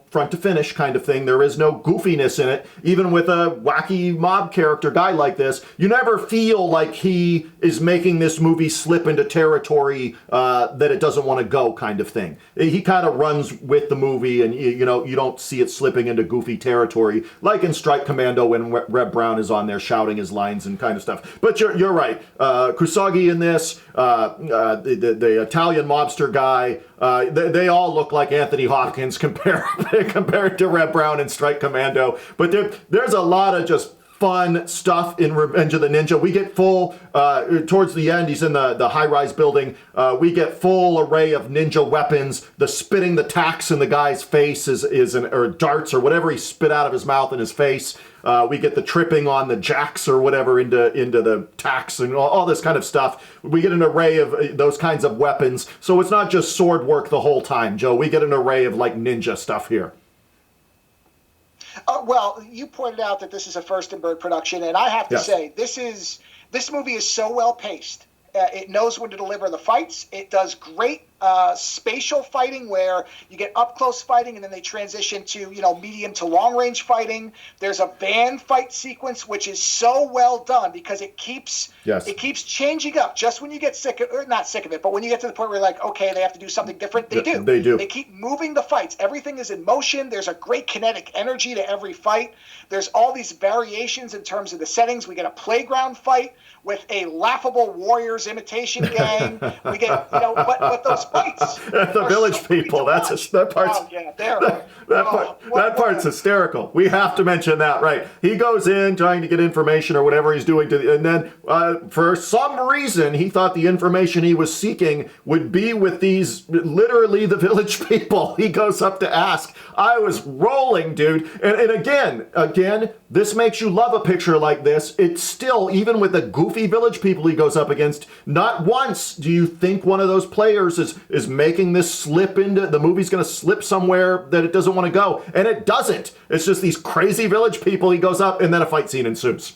front to finish kind of thing. There is no goofiness in it. Even with a wacky mob character guy like this, you never feel like he is making this movie slip into territory that it doesn't want to go kind of thing. He kind of runs with the movie, and you don't see it slipping into goofy territory like in Strike Commando when Reb Brown is on there shouting his lines and kind of stuff. But you're right. Kusagi in this, the Italian mobster guy, they all look like Anthony Hopkins compared to Reb Brown and Strike Commando. But there's a lot of just fun stuff in Revenge of the Ninja. We get full, towards the end, he's in the high-rise building, we get full array of ninja weapons. The spitting the tacks in the guy's face or darts or whatever he spit out of his mouth in his face. We get the tripping on the jacks or whatever into the tacks and all this kind of stuff. We get an array of those kinds of weapons. So it's not just sword work the whole time, Joe. We get an array of like ninja stuff here. Well, you pointed out that this is a Furstenberg production, and I have to say, this movie is so well paced. It knows when to deliver the fights. It does great spatial fighting where you get up close fighting and then they transition to medium to long range fighting. There's a van fight sequence which is so well done because it keeps changing up just when you get not sick of it, but when you get to the point where you're like, okay, they have to do something different. They do. They keep moving the fights. Everything is in motion. There's a great kinetic energy to every fight. There's all these variations in terms of the settings. We get a playground fight with a laughable Warriors imitation gang. We get, but those fights. The village people. That part's hysterical. We have to mention that, right? He goes in trying to get information or whatever he's doing, and then for some reason he thought the information he was seeking would be with these literally the village people. He goes up to ask. I was rolling, dude. And again, this makes you love a picture like this. It's still, even with the goofy village people he goes up against, not once do you think one of those players is making this slip into the movie's going to slip somewhere that it doesn't want to go. And it doesn't. It's just these crazy village people he goes up, and then a fight scene ensues.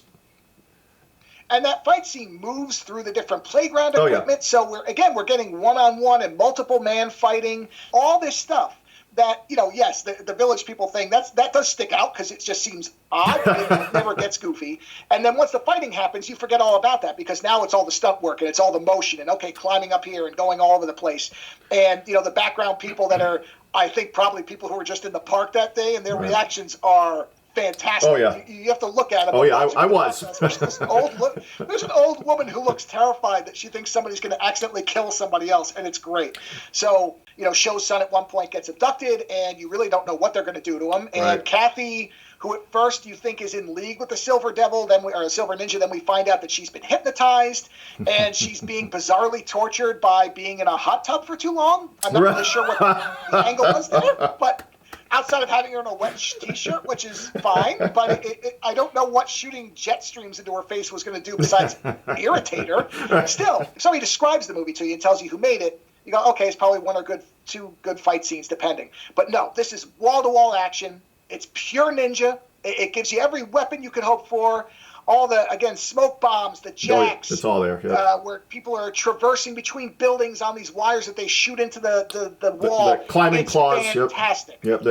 And that fight scene moves through the different playground equipment. Yeah. So we're getting one-on-one and multiple man fighting, all this stuff. That, yes, the village people thing, that does stick out because it just seems odd. It never gets goofy. And then once the fighting happens, you forget all about that because now it's all the stunt work and it's all the motion and, okay, climbing up here and going all over the place. And, the background people that are, I think, probably people who were just in the park that day, and their reactions are fantastic. Oh, yeah. You have to look at them. Oh, yeah, I was. There's an old woman who looks terrified that she thinks somebody's going to accidentally kill somebody else, and it's great. So, Sho's son at one point gets abducted, and you really don't know what they're going to do to him. And right. Kathy, who at first you think is in league with the Silver Devil, or Silver Ninja, then we find out that she's been hypnotized, and she's being bizarrely tortured by being in a hot tub for too long. I'm not really sure what the angle was there, but outside of having her in a wet t-shirt, which is fine, but I don't know what shooting jet streams into her face was going to do besides irritate her. Still, if somebody describes the movie to you and tells you who made it, you go, okay, it's probably one or two good fight scenes, depending. But no, this is wall-to-wall action. It's pure ninja. It gives you every weapon you could hope for. All the, again, smoke bombs, the jacks. It's all there, yeah. Where people are traversing between buildings on these wires that they shoot into the wall. The climbing claws. Fantastic. Yep.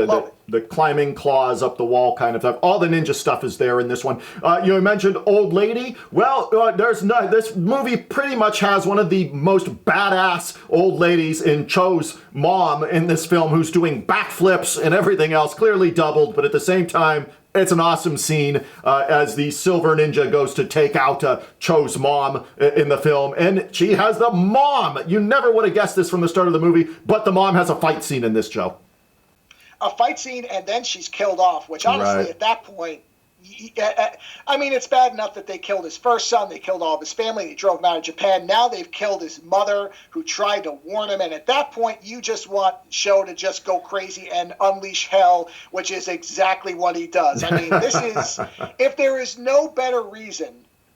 The climbing claws up the wall kind of stuff. All the ninja stuff is there in this one. You mentioned Old Lady. Well, this movie pretty much has one of the most badass old ladies in Cho's mom in this film, who's doing backflips and everything else, clearly doubled, but at the same time, it's an awesome scene as the Silver Ninja goes to take out Cho's mom in the film. And she has the mom. You never would have guessed this from the start of the movie, but the mom has a fight scene in this, Joe. A fight scene, and then she's killed off, which honestly, at that point, I mean, it's bad enough that they killed his first son, they killed all of his family, they drove him out of Japan. Now they've killed his mother, who tried to warn him. And at that point, you just want Sho to just go crazy and unleash hell, which is exactly what he does. I mean, this is, if there is no better reason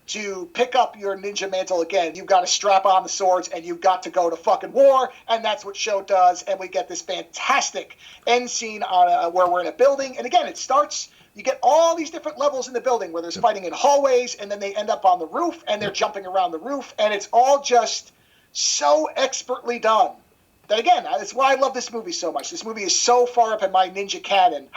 to pick up your ninja mantle again, you've got to strap on the swords and you've got to go to fucking war. And that's what Sho does. And we get this fantastic end scene on where we're in a building. And again, it starts, you get all these different levels in the building where there's fighting in hallways, and then they end up on the roof and they're jumping around the roof. And it's all just so expertly done. That again, that's why I love this movie so much. This movie is so far up in my ninja canon.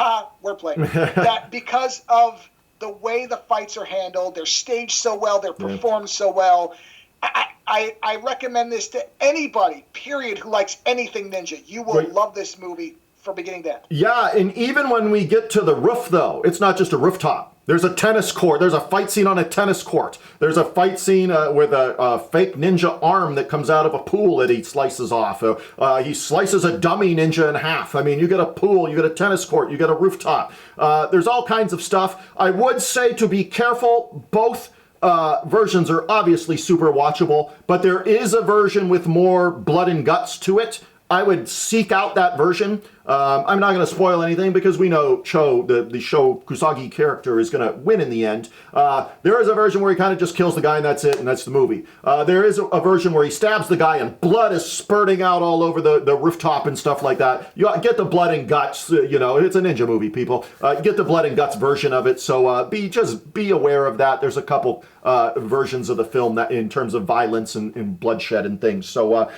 Wordplay. That because of the way the fights are handled, they're staged so well, they're performed so well. I recommend this to anybody, period, who likes anything ninja. You will love this movie from beginning to end. Yeah, and even when we get to the roof, though, it's not just a rooftop. There's a tennis court. There's a fight scene on a tennis court. There's a fight scene with a fake ninja arm that comes out of a pool that he slices off. He slices a dummy ninja in half. I mean, you get a pool, you get a tennis court, you get a rooftop. There's all kinds of stuff. I would say to be careful. Both versions are obviously super watchable, but there is a version with more blood and guts to it. I would seek out that version. I'm not going to spoil anything because we know Cho, the Sho Kusagi character, is going to win in the end. There is a version where he kind of just kills the guy and that's it, and that's the movie. There is a version where he stabs the guy and blood is spurting out all over the rooftop and stuff like that. You get the blood and guts, it's a ninja movie, people. You get the blood and guts version of it, so be aware of that. There's a couple versions of the film that in terms of violence and bloodshed and things. So,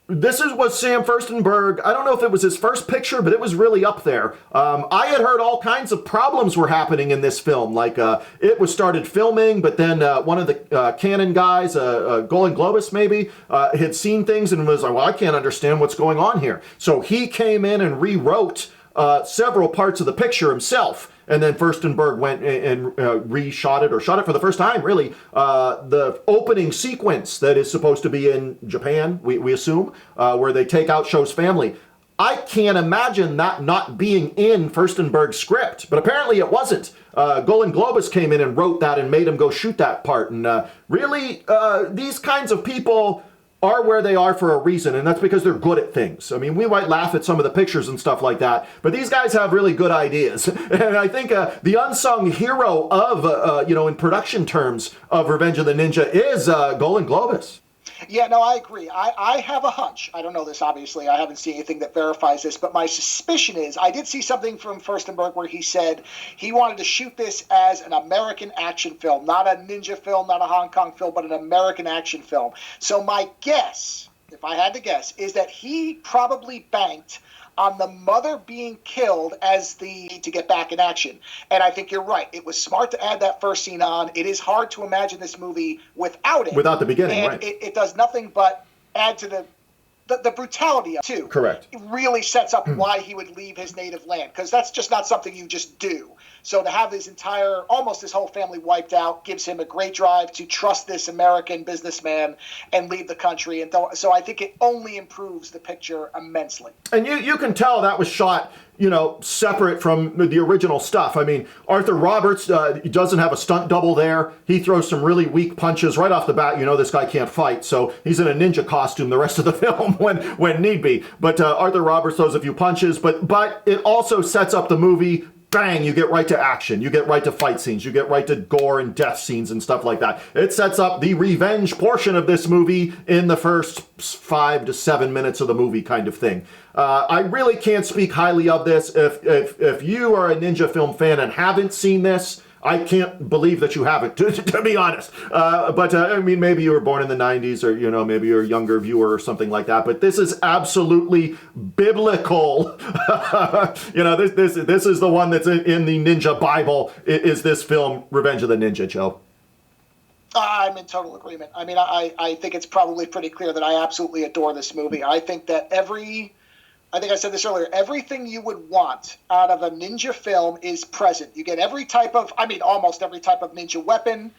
this was Sam Furstenberg. I don't know if it was his first picture, but it was really up there. I had heard all kinds of problems were happening in this film. Like, it was started filming, but then one of the Canon guys, Golan Globus maybe, had seen things and was like, well, I can't understand what's going on here. So he came in and rewrote several parts of the picture himself. And then Furstenberg went and reshot it, or shot it for the first time, really. The opening sequence that is supposed to be in Japan, we assume, where they take out Sho's family. I can't imagine that not being in Furstenberg's script, but apparently it wasn't. Golan Globus came in and wrote that and made him go shoot that part. And really, these kinds of people are where they are for a reason, and that's because they're good at things. I mean, we might laugh at some of the pictures and stuff like that, but these guys have really good ideas. And I think the unsung hero of, in production terms, of Revenge of the Ninja is Golan Globus. Yeah, no, I agree. I have a hunch. I don't know this, obviously. I haven't seen anything that verifies this, but my suspicion is, I did see something from Furstenberg where he said he wanted to shoot this as an American action film, not a ninja film, not a Hong Kong film, but an American action film. So my guess, if I had to guess, is that he probably banked on the mother being killed as the to get back in action. And I think you're right. It was smart to add that first scene on. It is hard to imagine this movie without it. Without the beginning, and right. It does nothing but add to the brutality of it, too. Correct. It really sets up why he would leave his native land, because that's just not something you just do. So to have almost his whole family wiped out gives him a great drive to trust this American businessman and leave the country. And so I think it only improves the picture immensely. And you can tell that was shot, separate from the original stuff. I mean, Arthur Roberts doesn't have a stunt double there. He throws some really weak punches right off the bat. This guy can't fight, so he's in a ninja costume the rest of the film when need be. But Arthur Roberts throws a few punches, but it also sets up the movie. Bang, you get right to action. You get right to fight scenes. You get right to gore and death scenes and stuff like that. It sets up the revenge portion of this movie in the first 5 to 7 minutes of the movie kind of thing. I really can't speak highly of this. If you are a ninja film fan and haven't seen this, I can't believe that you haven't, to be honest. But maybe you were born in the 90s, or, maybe you're a younger viewer or something like that. But this is absolutely biblical. This is the one that's in the Ninja Bible, is this film, Revenge of the Ninja, Joe. I'm in total agreement. I mean, I think it's probably pretty clear that I absolutely adore this movie. I think that I think I said this earlier, everything you would want out of a ninja film is present. You get almost every type of ninja weapon.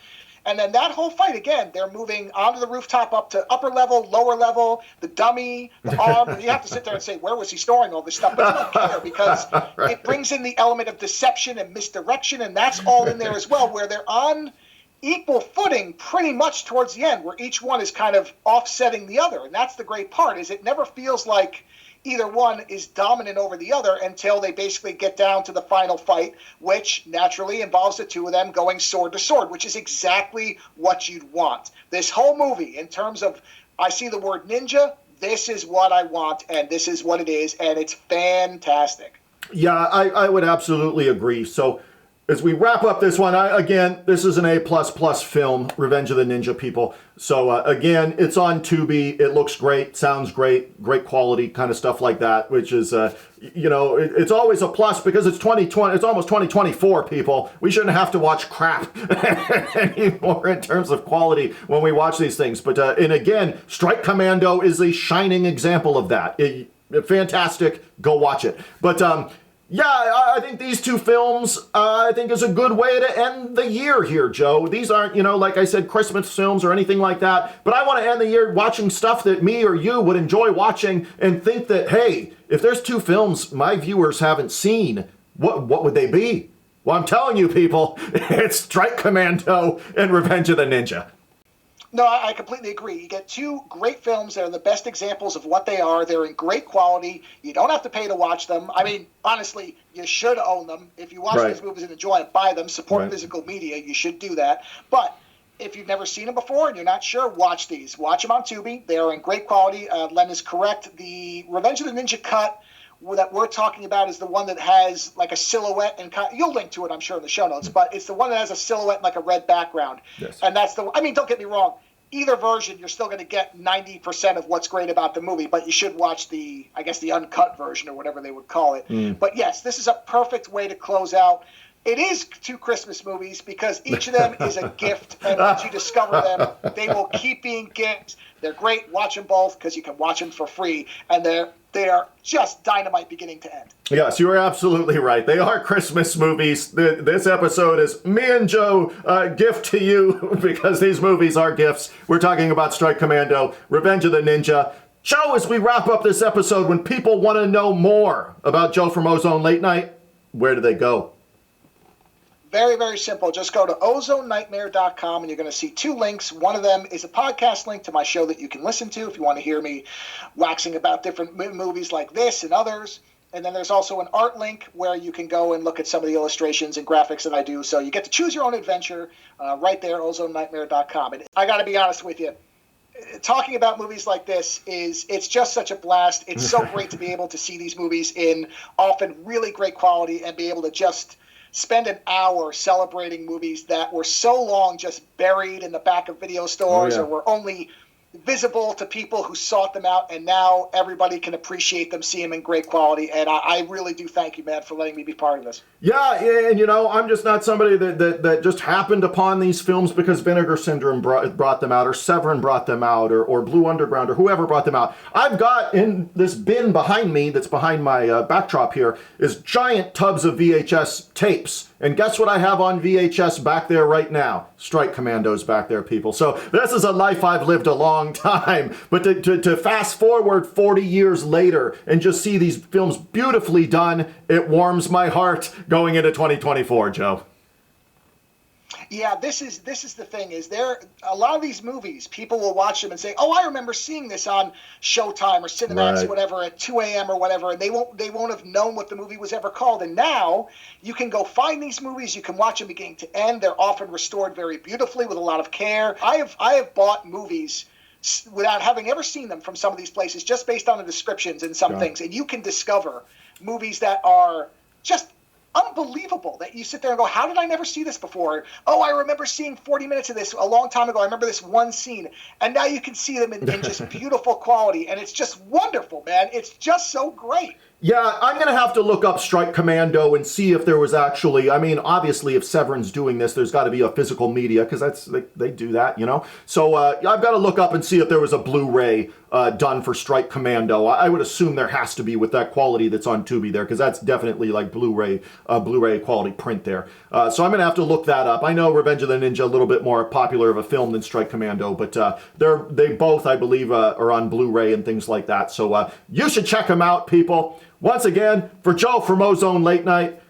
And then that whole fight, again, they're moving onto the rooftop up to upper level, lower level, the dummy, the arm. And you have to sit there and say, where was he storing all this stuff? But you don't care, because It brings in the element of deception and misdirection, and that's all in there as well, where they're on equal footing pretty much towards the end, where each one is kind of offsetting the other. And that's the great part, is it never feels like either one is dominant over the other until they basically get down to the final fight, which naturally involves the two of them going sword to sword, which is exactly what you'd want. This whole movie, in terms of, I see the word ninja, this is what I want, and this is what it is, and it's fantastic. Yeah, I would absolutely agree. So as we wrap up this one, again, this is an A++ film, Revenge of the Ninja, people. So again, it's on Tubi. It looks great, sounds great, great quality, kind of stuff like that, which is, it's always a plus because it's 2020. It's almost 2024, people. We shouldn't have to watch crap anymore in terms of quality when we watch these things. But, and again, Strike Commando is a shining example of that. Fantastic. Go watch it. But, yeah, I think these two films, I think is a good way to end the year here, Joe. These aren't, like I said, Christmas films or anything like that. But I want to end the year watching stuff that me or you would enjoy watching and think that, hey, if there's two films my viewers haven't seen, what would they be? Well, I'm telling you, people, it's Strike Commando and Revenge of the Ninja. No, I completely agree. You get two great films that are the best examples of what they are. They're in great quality. You don't have to pay to watch them. I mean, honestly, you should own them. If you watch these movies and enjoy it, buy them. Support physical media. You should do that. But if you've never seen them before and you're not sure, watch these. Watch them on Tubi. They are in great quality. Len is correct. The Revenge of the Ninja cut that we're talking about is the one that has like a silhouette, and you'll link to it, I'm sure, in the show notes, but it's the one that has a silhouette and like a red background. Yes. And that's don't get me wrong, either version, you're still going to get 90% of what's great about the movie, but you should watch the uncut version or whatever they would call it. But yes, this is a perfect way to close out. It is two Christmas movies because each of them is a gift, and once you discover them, they will keep being gifts. They're great. Watch them both because you can watch them for free, and they are just dynamite beginning to end. Yes, you are absolutely right. They are Christmas movies. This episode is me and Joe, gift to you because these movies are gifts. We're talking about Strike Commando, Revenge of the Ninja. Joe, as we wrap up this episode, when people want to know more about Joe from Ozone Late Night, where do they go? Very, very simple. Just go to ozonenightmare.com and you're going to see two links. One of them is a podcast link to my show that you can listen to if you want to hear me waxing about different movies like this and others. And then there's also an art link where you can go and look at some of the illustrations and graphics that I do. So you get to choose your own adventure right there, ozonenightmare.com. And I got to be honest with you, talking about movies like this it's just such a blast. It's so great to be able to see these movies in often really great quality and be able to just spend an hour celebrating movies that were so long just buried in the back of video stores or were only visible to people who sought them out, and now everybody can appreciate them, see them in great quality, and I really do thank you, man, for letting me be part of this. Yeah, and I'm just not somebody that just happened upon these films because Vinegar Syndrome brought them out, or Severin brought them out, or Blue Underground, or whoever brought them out. I've got in this bin behind me, that's behind my backdrop here, is giant tubs of VHS tapes. And guess what I have on VHS back there right now? Strike Commando's back there, people. So this is a life I've lived a long time. But to fast forward 40 years later and just see these films beautifully done, it warms my heart going into 2024, Joe. Yeah, this is the thing, is there a lot of these movies, people will watch them and say, oh, I remember seeing this on Showtime or Cinemax, whatever, at 2 a.m. or whatever, and they won't have known what the movie was ever called. And now you can go find these movies, you can watch them beginning to end. They're often restored very beautifully with a lot of care. I have bought movies without having ever seen them from some of these places, just based on the descriptions and some things, and you can discover movies that are just unbelievable, that you sit there and go, how did I never see this before? Oh, I remember seeing 40 minutes of this a long time ago. I remember this one scene. And now you can see them in just beautiful quality. And it's just wonderful, man. It's just so great. Yeah, I'm going to have to look up Strike Commando and see if there was actually, I mean, obviously if Severin's doing this, there's got to be a physical media because they do that, So I've got to look up and see if there was a Blu-ray done for Strike Commando. I would assume there has to be with that quality that's on Tubi there because that's definitely like Blu-ray quality print there. So I'm going to have to look that up. I know Revenge of the Ninja a little bit more popular of a film than Strike Commando, but they both, I believe, are on Blu-ray and things like that. So you should check them out, people. Once again, for Joe from Ozone Late Night,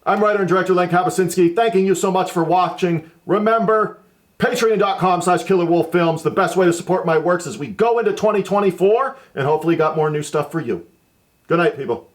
I'm writer and director Len Kabasinski, thanking you so much for watching. Remember, patreon.com/KillerWolfFilms, the best way to support my works as we go into 2024, and hopefully got more new stuff for you. Good night, people.